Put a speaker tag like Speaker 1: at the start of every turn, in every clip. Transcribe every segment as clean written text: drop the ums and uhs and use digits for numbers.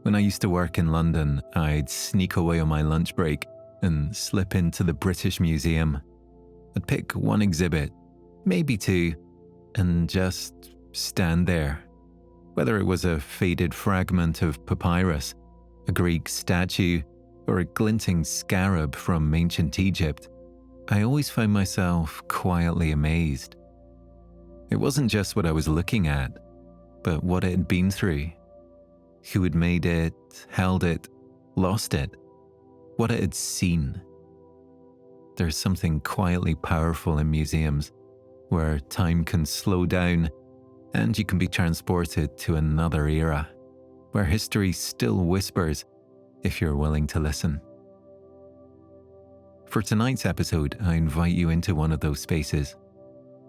Speaker 1: When I used to work in London, I'd sneak away on my lunch break and slip into the British Museum. I'd pick one exhibit, maybe two, and just stand there. Whether it was a faded fragment of papyrus, a Greek statue, or a glinting scarab from ancient Egypt, I always found myself quietly amazed. It wasn't just what I was looking at, but what it had been through. Who had made it, held it, lost it, what it had seen. There's something quietly powerful in museums, where time can slow down and you can be transported to another era, where history still whispers if you're willing to listen. For tonight's episode, I invite you into one of those spaces.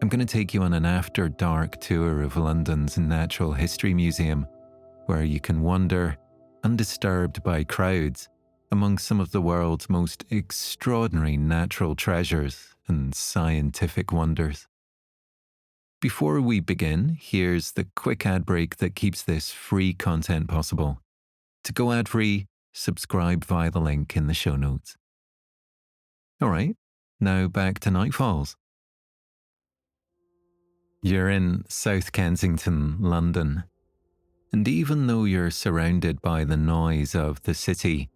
Speaker 1: I'm going to take you on an after-dark tour of London's Natural History Museum, where you can wander, undisturbed by crowds, among some of the world's most extraordinary natural treasures and scientific wonders. Before we begin, here's the quick ad break that keeps this free content possible. To go ad-free, subscribe via the link in the show notes. Alright, now back to Nightfalls. You're in South Kensington, London. And even though you're surrounded by the noise of the city,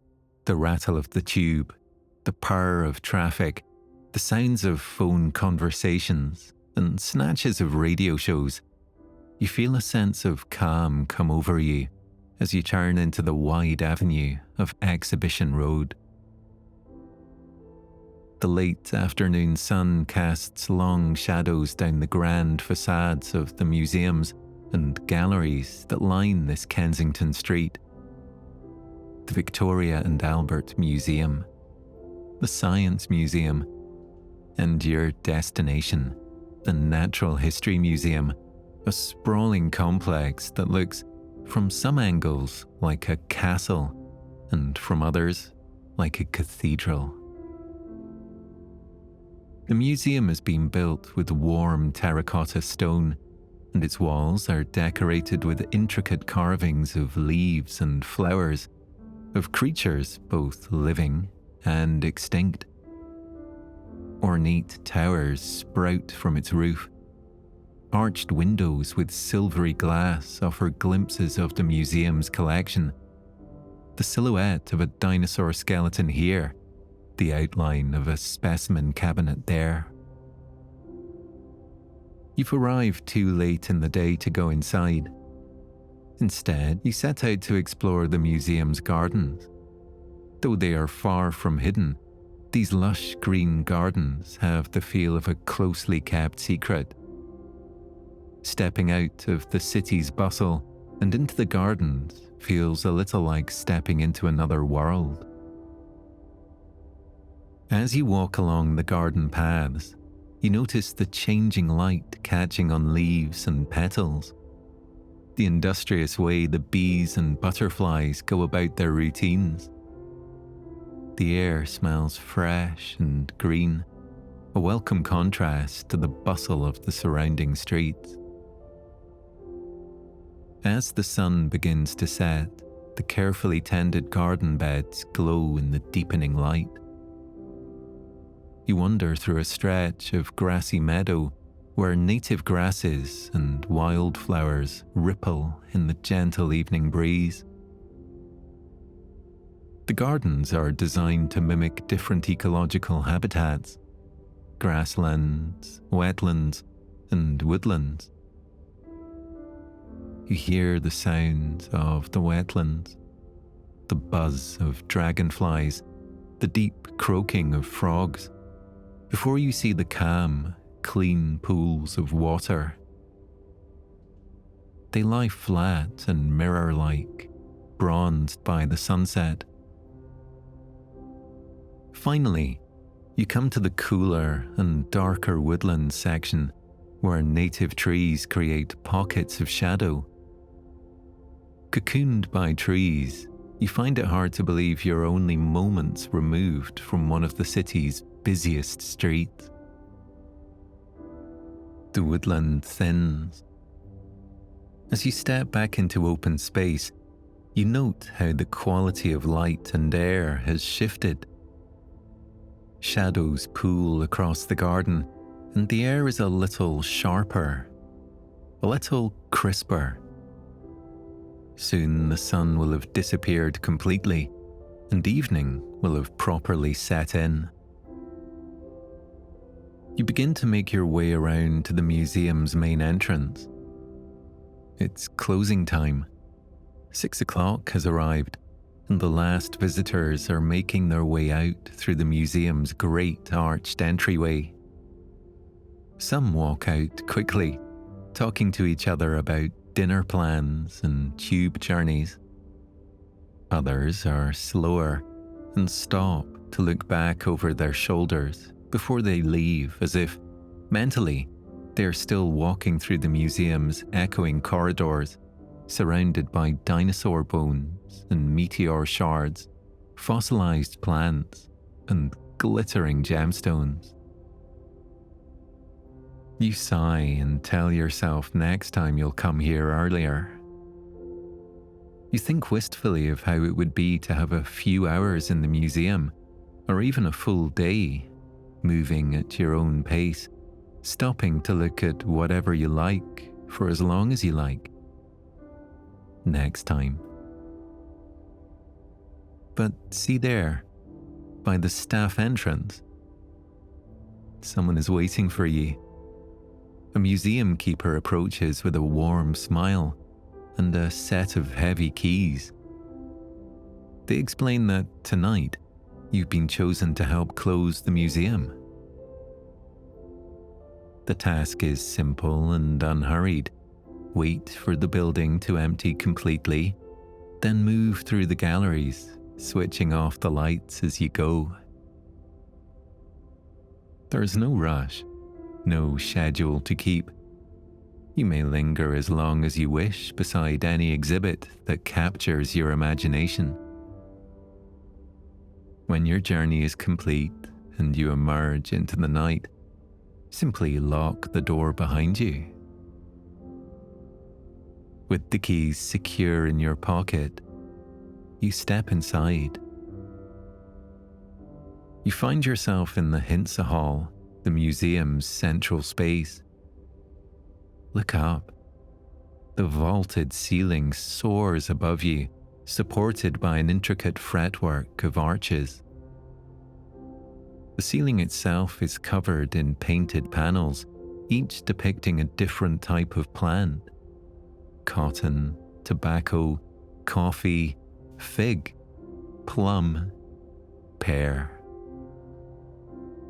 Speaker 1: the rattle of the tube, the purr of traffic, the sounds of phone conversations, and snatches of radio shows, you feel a sense of calm come over you as you turn into the wide avenue of Exhibition Road. The late afternoon sun casts long shadows down the grand facades of the museums and galleries that line this Kensington street. The Victoria and Albert Museum, the Science Museum, and your destination, the Natural History Museum, a sprawling complex that looks, from some angles, like a castle, and from others, like a cathedral. The museum has been built with warm terracotta stone, and its walls are decorated with intricate carvings of leaves and flowers, of creatures both living and extinct. Ornate towers sprout from its roof. Arched windows with silvery glass offer glimpses of the museum's collection. The silhouette of a dinosaur skeleton here, the outline of a specimen cabinet there. You've arrived too late in the day to go inside. Instead, you set out to explore the museum's gardens. Though they are far from hidden, these lush green gardens have the feel of a closely kept secret. Stepping out of the city's bustle and into the gardens feels a little like stepping into another world. As you walk along the garden paths, you notice the changing light catching on leaves and petals. The industrious way the bees and butterflies go about their routines. The air smells fresh and green, a welcome contrast to the bustle of the surrounding streets. As the sun begins to set, the carefully tended garden beds glow in the deepening light. You wander through a stretch of grassy meadow where native grasses and wildflowers ripple in the gentle evening breeze. The gardens are designed to mimic different ecological habitats: grasslands, wetlands, and woodlands. You hear the sounds of the wetlands, the buzz of dragonflies, the deep croaking of frogs, before you see the calm, clean pools of water. They lie flat and mirror-like, bronzed by the sunset. Finally, you come to the cooler and darker woodland section where native trees create pockets of shadow. Cocooned by trees, you find it hard to believe you're only moments removed from one of the city's busiest streets. The woodland thins. As you step back into open space, You note how the quality of light and air has shifted. Shadows pool across the garden, and the air is a little sharper, a little crisper. Soon the sun will have disappeared completely, and evening will have properly set in. You begin to make your way around to the museum's main entrance. It's closing time. 6 o'clock has arrived, and the last visitors are making their way out through the museum's great arched entryway. Some walk out quickly, talking to each other about dinner plans and tube journeys. Others are slower and stop to look back over their shoulders before they leave, as if, mentally, they're still walking through the museum's echoing corridors, surrounded by dinosaur bones and meteor shards, fossilized plants, and glittering gemstones. You sigh and tell yourself next time you'll come here earlier. You think wistfully of how it would be to have a few hours in the museum, or even a full day, moving at your own pace, stopping to look at whatever you like for as long as you like. Next time. But see there, by the staff entrance, someone is waiting for you. A museum keeper approaches with a warm smile and a set of heavy keys. They explain that tonight you've been chosen to help close the museum. The task is simple and unhurried. Wait for the building to empty completely, then move through the galleries, switching off the lights as you go. There's no rush, no schedule to keep. You may linger as long as you wish beside any exhibit that captures your imagination. When your journey is complete and you emerge into the night, simply lock the door behind you. With the keys secure in your pocket, you step inside. You find yourself in the Hinsa Hall, the museum's central space. Look up. The vaulted ceiling soars above you, supported by an intricate fretwork of arches. The ceiling itself is covered in painted panels, each depicting a different type of plant. Cotton, tobacco, coffee, fig, plum, pear.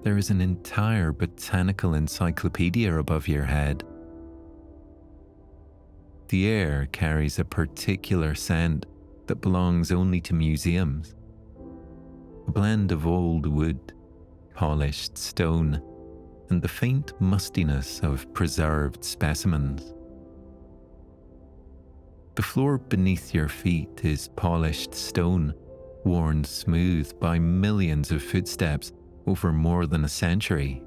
Speaker 1: There is an entire botanical encyclopedia above your head. The air carries a particular scent that belongs only to museums. A blend of old wood, polished stone, and the faint mustiness of preserved specimens. The floor beneath your feet is polished stone, worn smooth by millions of footsteps over more than a century.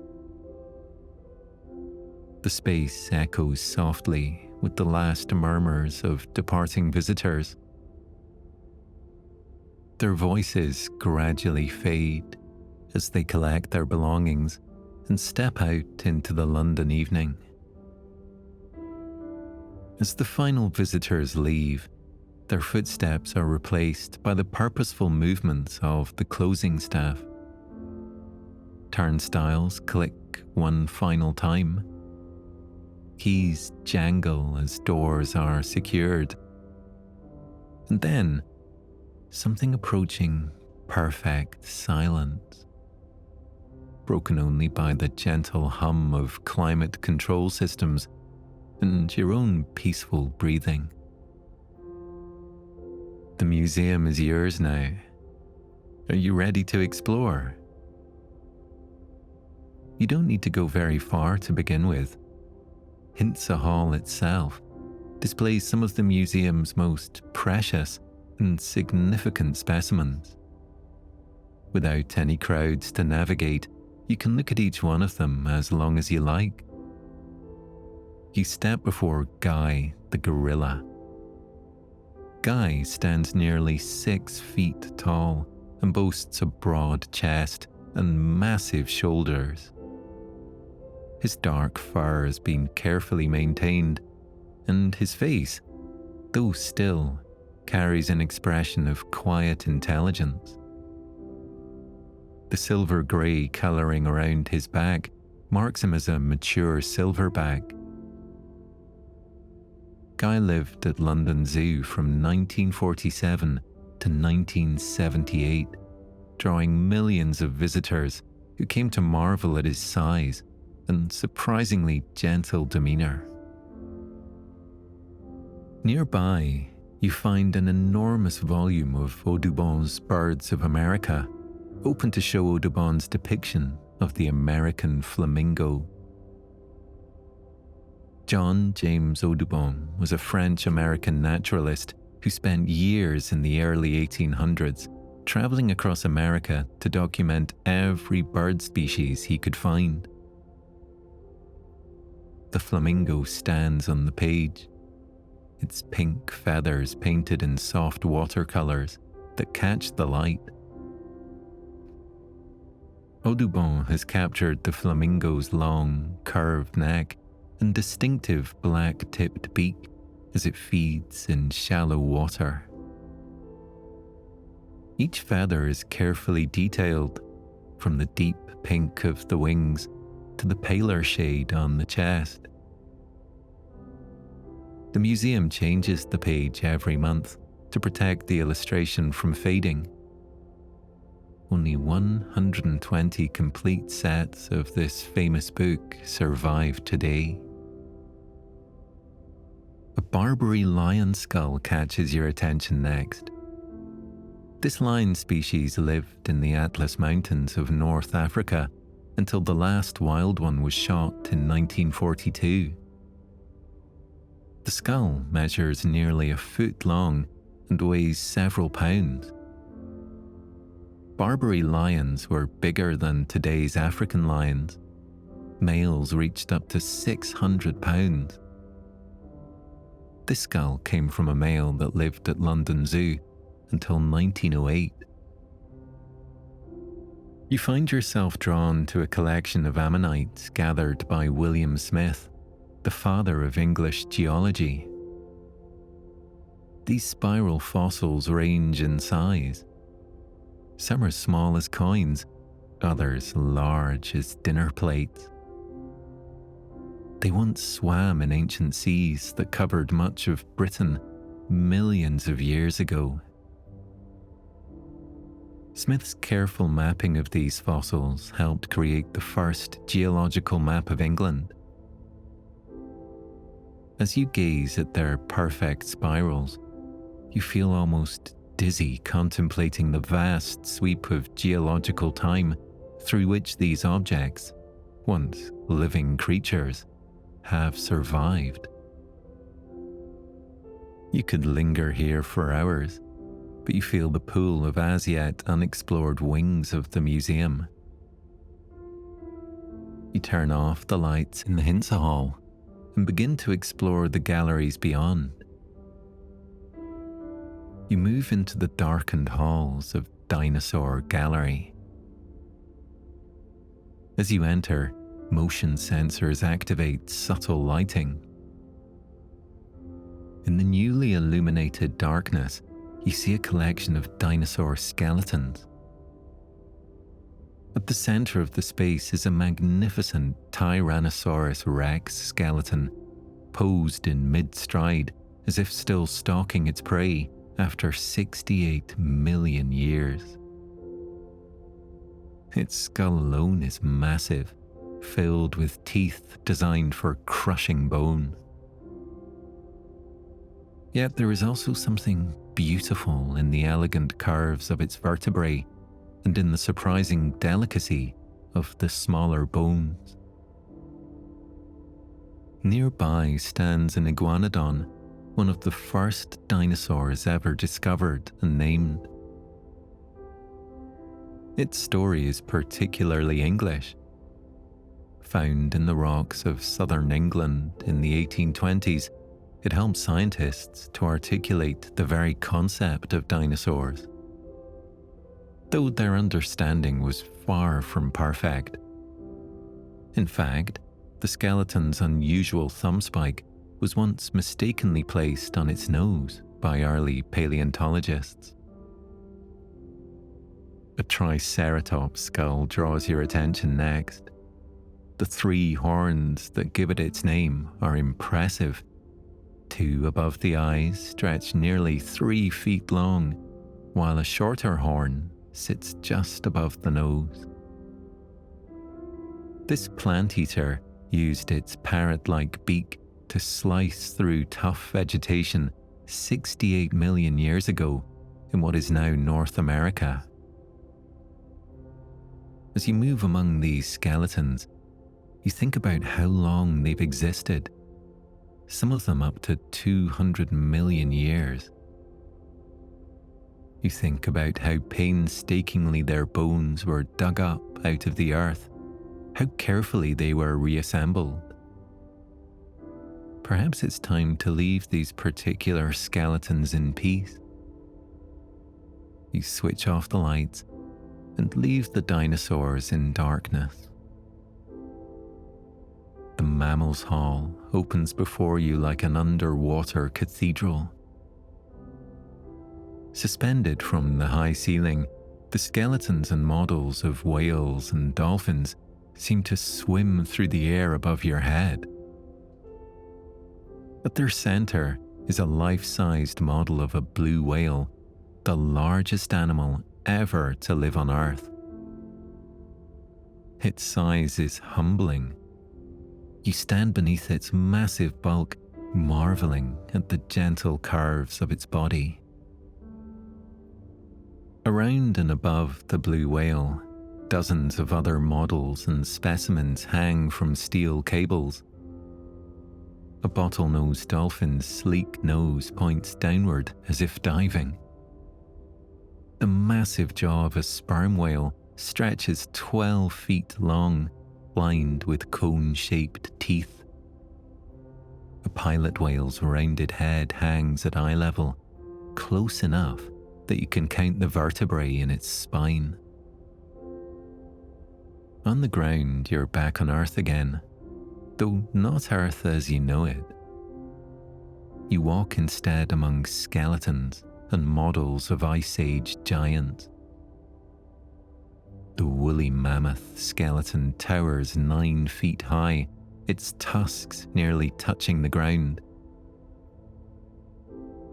Speaker 1: The space echoes softly with the last murmurs of departing visitors. Their voices gradually fade as they collect their belongings and step out into the London evening. As the final visitors leave, their footsteps are replaced by the purposeful movements of the closing staff. Turnstiles click one final time. Keys jangle as doors are secured. And then, something approaching perfect silence, broken only by the gentle hum of climate control systems and your own peaceful breathing. The museum is yours now. Are you ready to explore? You don't need to go very far to begin with. Hinsa Hall itself displays some of the museum's most precious and significant specimens. Without any crowds to navigate, you can look at each one of them as long as you like. You step before Guy the gorilla. Guy stands nearly 6 feet tall and boasts a broad chest and massive shoulders. His dark fur has been carefully maintained, and his face, though still, carries an expression of quiet intelligence. The silver-grey colouring around his back marks him as a mature silverback. Guy lived at London Zoo from 1947 to 1978, drawing millions of visitors who came to marvel at his size and surprisingly gentle demeanour. Nearby, you find an enormous volume of Audubon's Birds of America, open to show Audubon's depiction of the American flamingo. John James Audubon was a French-American naturalist who spent years in the early 1800s travelling across America to document every bird species he could find. The flamingo stands on the page, its pink feathers painted in soft watercolours that catch the light. Audubon has captured the flamingo's long, curved neck and distinctive black-tipped beak as it feeds in shallow water. Each feather is carefully detailed, from the deep pink of the wings to the paler shade on the chest. The museum changes the page every month to protect the illustration from fading. Only 120 complete sets of this famous book survive today. A Barbary lion skull catches your attention next. This lion species lived in the Atlas Mountains of North Africa until the last wild one was shot in 1942. The skull measures nearly a foot long and weighs several pounds. Barbary lions were bigger than today's African lions. Males reached up to 600 pounds. This skull came from a male that lived at London Zoo until 1908. You find yourself drawn to a collection of ammonites gathered by William Smith, the father of English geology. These spiral fossils range in size. Some are small as coins, others large as dinner plates. They once swam in ancient seas that covered much of Britain millions of years ago. Smith's careful mapping of these fossils helped create the first geological map of England. As you gaze at their perfect spirals, you feel almost dizzy contemplating the vast sweep of geological time through which these objects, once living creatures, have survived. You could linger here for hours, but you feel the pool of as yet unexplored wings of the museum. You turn off the lights in the Hinsa Hall and begin to explore the galleries beyond. You move into the darkened halls of Dinosaur Gallery. As you enter, motion sensors activate subtle lighting. In the newly illuminated darkness, you see a collection of dinosaur skeletons. At the center of the space is a magnificent Tyrannosaurus Rex skeleton, posed in mid-stride as if still stalking its prey after 68 million years. Its skull alone is massive, filled with teeth designed for crushing bone. Yet there is also something beautiful in the elegant curves of its vertebrae and in the surprising delicacy of the smaller bones. Nearby stands an iguanodon, one of the first dinosaurs ever discovered and named. Its story is particularly English. Found in the rocks of southern England in the 1820s, It helped scientists to articulate the very concept of dinosaurs. Though their understanding was far from perfect. In fact, the skeleton's unusual thumb spike was once mistakenly placed on its nose by early paleontologists. A triceratops skull draws your attention next. The 3 horns that give it its name are impressive. 2 above the eyes stretch nearly 3 feet long, while a shorter horn sits just above the nose. This plant eater used its parrot-like beak to slice through tough vegetation 68 million years ago in what is now North America. As you move among these skeletons, you think about how long they've existed, some of them up to 200 million years. You think about how painstakingly their bones were dug up out of the earth, how carefully they were reassembled. Perhaps it's time to leave these particular skeletons in peace. You switch off the lights and leave the dinosaurs in darkness. The Mammals Hall opens before you like an underwater cathedral. Suspended from the high ceiling, the skeletons and models of whales and dolphins seem to swim through the air above your head. At their center is a life-sized model of a blue whale, the largest animal ever to live on Earth. Its size is humbling. You stand beneath its massive bulk, marveling at the gentle curves of its body. Around and above the blue whale, dozens of other models and specimens hang from steel cables. A bottlenose dolphin's sleek nose points downward as if diving. The massive jaw of a sperm whale stretches 12 feet long, lined with cone-shaped teeth. A pilot whale's rounded head hangs at eye level, close enough that you can count the vertebrae in its spine. On the ground, you're back on Earth again, though not Earth as you know it. You walk instead among skeletons and models of Ice Age giants. The woolly mammoth skeleton towers 9 feet high, its tusks nearly touching the ground.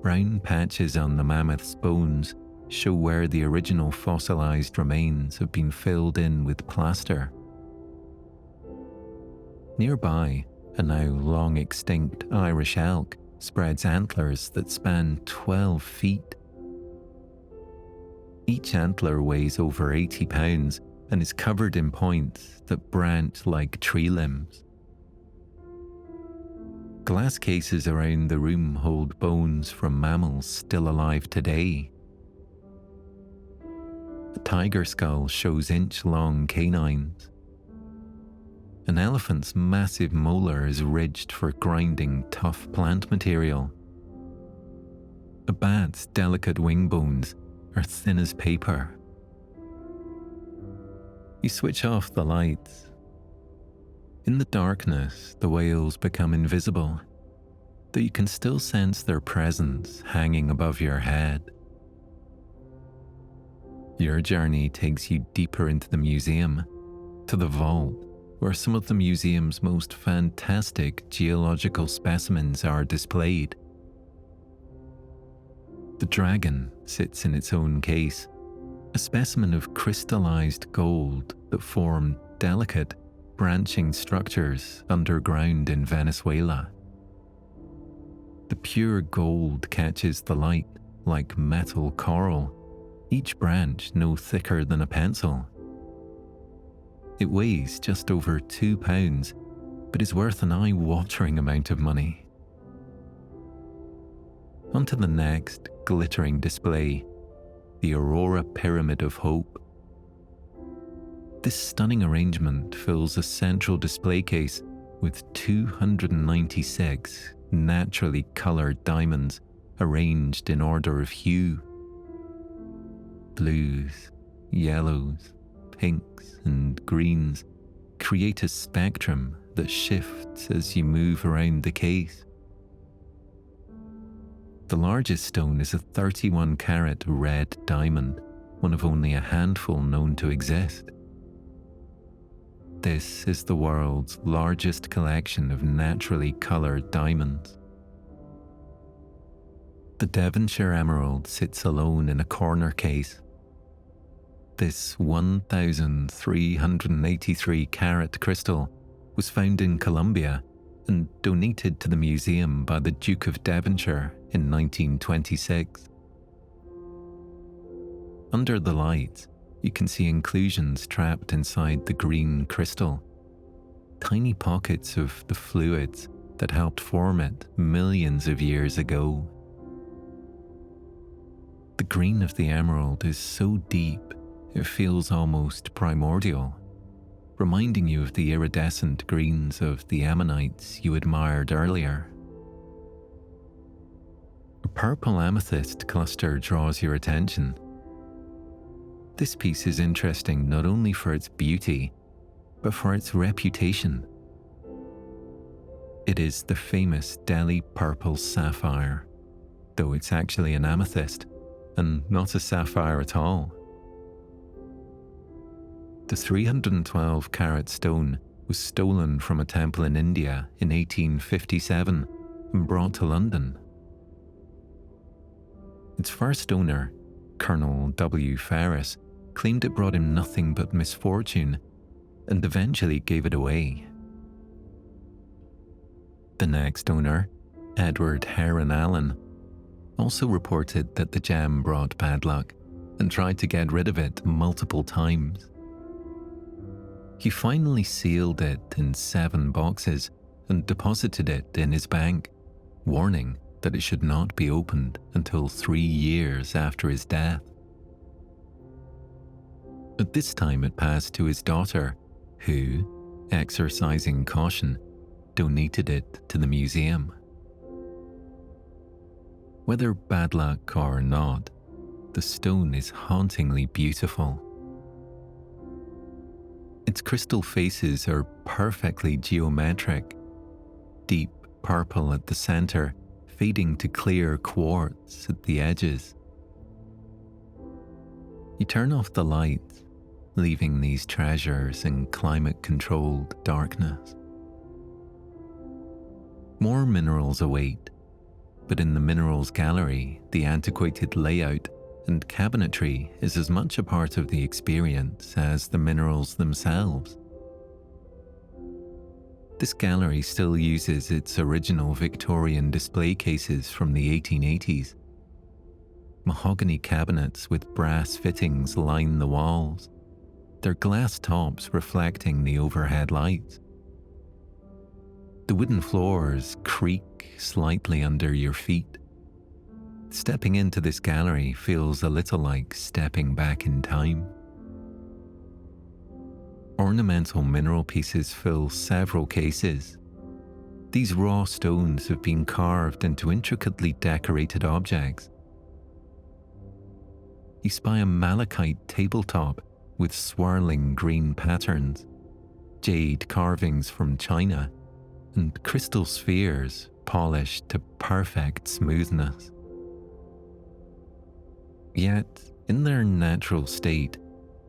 Speaker 1: Brown patches on the mammoth's bones show where the original fossilized remains have been filled in with plaster. Nearby, a now long extinct Irish elk spreads antlers that span 12 feet. Each antler weighs over 80 pounds and is covered in points that branch like tree limbs. Glass cases around the room hold bones from mammals still alive today. A tiger skull shows inch-long canines. An elephant's massive molar is ridged for grinding tough plant material. A bat's delicate wing bones are thin as paper. You switch off the lights. In the darkness, the whales become invisible, though you can still sense their presence hanging above your head. Your journey takes you deeper into the museum, to the vault, where some of the museum's most fantastic geological specimens are displayed. The dragon sits in its own case, a specimen of crystallized gold that formed delicate, branching structures underground in Venezuela. The pure gold catches the light like metal coral, each branch no thicker than a pencil. It weighs just over 2 pounds, but is worth an eye-watering amount of money. On to the next glittering display, the Aurora Pyramid of Hope. This stunning arrangement fills a central display case with 296 naturally coloured diamonds arranged in order of hue. Blues, yellows, pinks, and greens create a spectrum that shifts as you move around the case. The largest stone is a 31-carat red diamond, one of only a handful known to exist. This is the world's largest collection of naturally coloured diamonds. The Devonshire emerald sits alone in a corner case. This 1,383-carat crystal was found in Colombia and donated to the museum by the Duke of Devonshire in 1926. Under the lights, you can see inclusions trapped inside the green crystal, tiny pockets of the fluids that helped form it millions of years ago. The green of the emerald is so deep, it feels almost primordial, reminding you of the iridescent greens of the ammonites you admired earlier. A purple amethyst cluster draws your attention. This piece is interesting not only for its beauty, but for its reputation. It is the famous Delhi purple sapphire, though it's actually an amethyst and not a sapphire at all. The 312-carat stone was stolen from a temple in India in 1857 and brought to London. Its first owner, Colonel W. Ferris, claimed it brought him nothing but misfortune and eventually gave it away. The next owner, Edward Heron Allen, also reported that the gem brought bad luck and tried to get rid of it multiple times. He finally sealed it in 7 boxes and deposited it in his bank, warning that it should not be opened until 3 years after his death. At this time it passed to his daughter, who, exercising caution, donated it to the museum. Whether bad luck or not, the stone is hauntingly beautiful. Its crystal faces are perfectly geometric, deep purple at the center, fading to clear quartz at the edges. You turn off the lights, leaving these treasures in climate-controlled darkness. More minerals await, but in the minerals gallery, the antiquated layout and cabinetry is as much a part of the experience as the minerals themselves. This gallery still uses its original Victorian display cases from the 1880s. Mahogany cabinets with brass fittings line the walls, their glass tops reflecting the overhead lights. The wooden floors creak slightly under your feet. Stepping into this gallery feels a little like stepping back in time. Ornamental mineral pieces fill several cases. These raw stones have been carved into intricately decorated objects. You spy a malachite tabletop with swirling green patterns, jade carvings from China, and crystal spheres polished to perfect smoothness. Yet, in their natural state,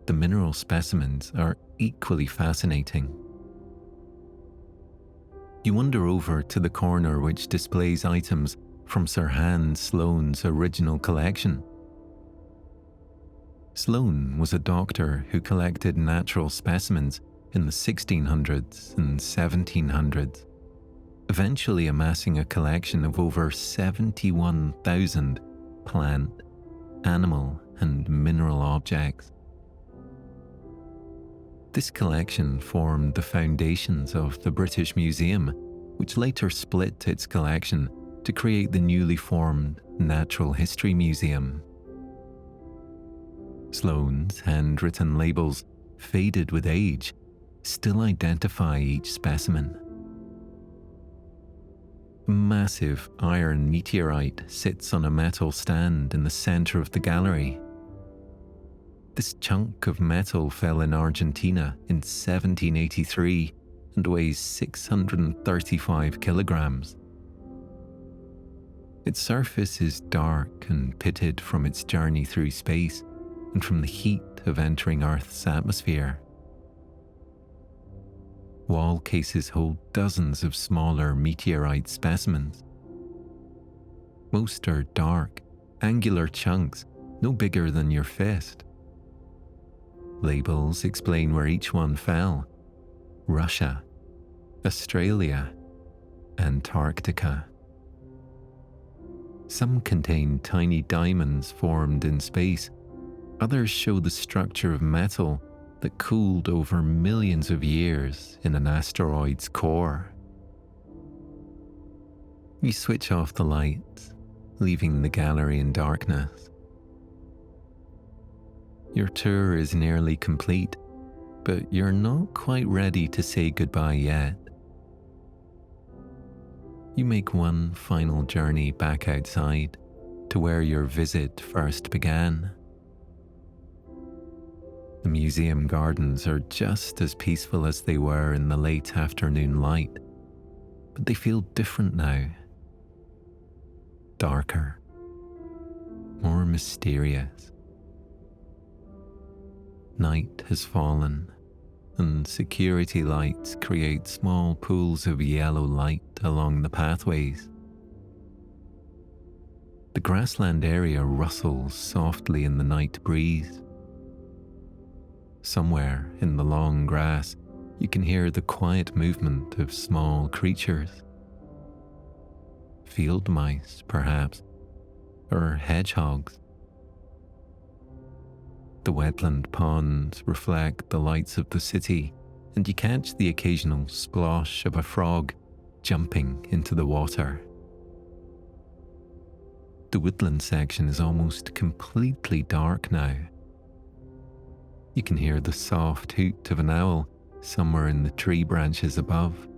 Speaker 1: the mineral specimens are equally fascinating. You wander over to the corner which displays items from Sir Hans Sloane's original collection. Sloane was a doctor who collected natural specimens in the 1600s and 1700s, eventually amassing a collection of over 71,000 plant, animal, and mineral objects. This collection formed the foundations of the British Museum, which later split its collection to create the newly formed Natural History Museum. Sloane's handwritten labels, faded with age, still identify each specimen. A massive iron meteorite sits on a metal stand in the center of the gallery. This chunk of metal fell in Argentina in 1783 and weighs 635 kilograms. Its surface is dark and pitted from its journey through space and from the heat of entering Earth's atmosphere. Wall cases hold dozens of smaller meteorite specimens. Most are dark, angular chunks, no bigger than your fist. Labels explain where each one fell: Russia, Australia, Antarctica. Some contain tiny diamonds formed in space. Others show the structure of metal that cooled over millions of years in an asteroid's core. You switch off the lights, leaving the gallery in darkness. Your tour is nearly complete, but you're not quite ready to say goodbye yet. You make one final journey back outside to where your visit first began. The museum gardens are just as peaceful as they were in the late afternoon light, but they feel different now. Darker, more mysterious. Night has fallen, and security lights create small pools of yellow light along the pathways. The grassland area rustles softly in the night breeze. Somewhere in the long grass, you can hear the quiet movement of small creatures. Field mice, perhaps, or hedgehogs. The wetland ponds reflect the lights of the city, and you catch the occasional splosh of a frog jumping into the water. The woodland section is almost completely dark now. You can hear the soft hoot of an owl somewhere in the tree branches above.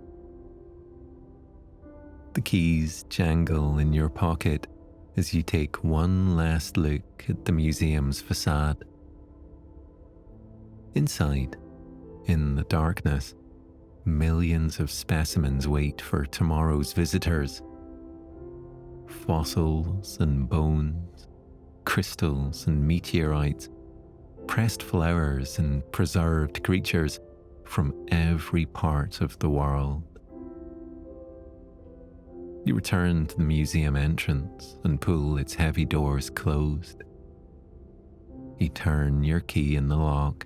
Speaker 1: The keys jangle in your pocket as you take one last look at the museum's facade. Inside, in the darkness, millions of specimens wait for tomorrow's visitors. Fossils and bones, crystals and meteorites, pressed flowers and preserved creatures from every part of the world. You return to the museum entrance and pull its heavy doors closed. You turn your key in the lock,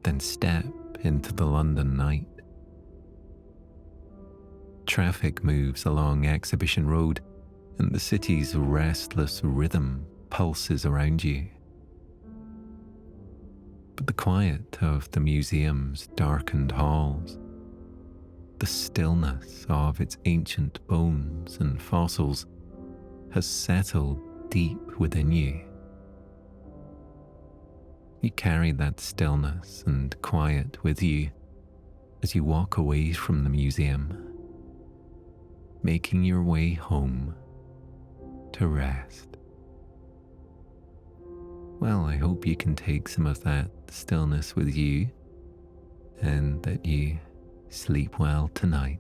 Speaker 1: then step into the London night. Traffic moves along Exhibition Road, and the city's restless rhythm pulses around you. But the quiet of the museum's darkened halls, the stillness of its ancient bones and fossils, has settled deep within you. You carry that stillness and quiet with you as you walk away from the museum, making your way home to rest. Well, I hope you can take some of that stillness with you and that you sleep well tonight.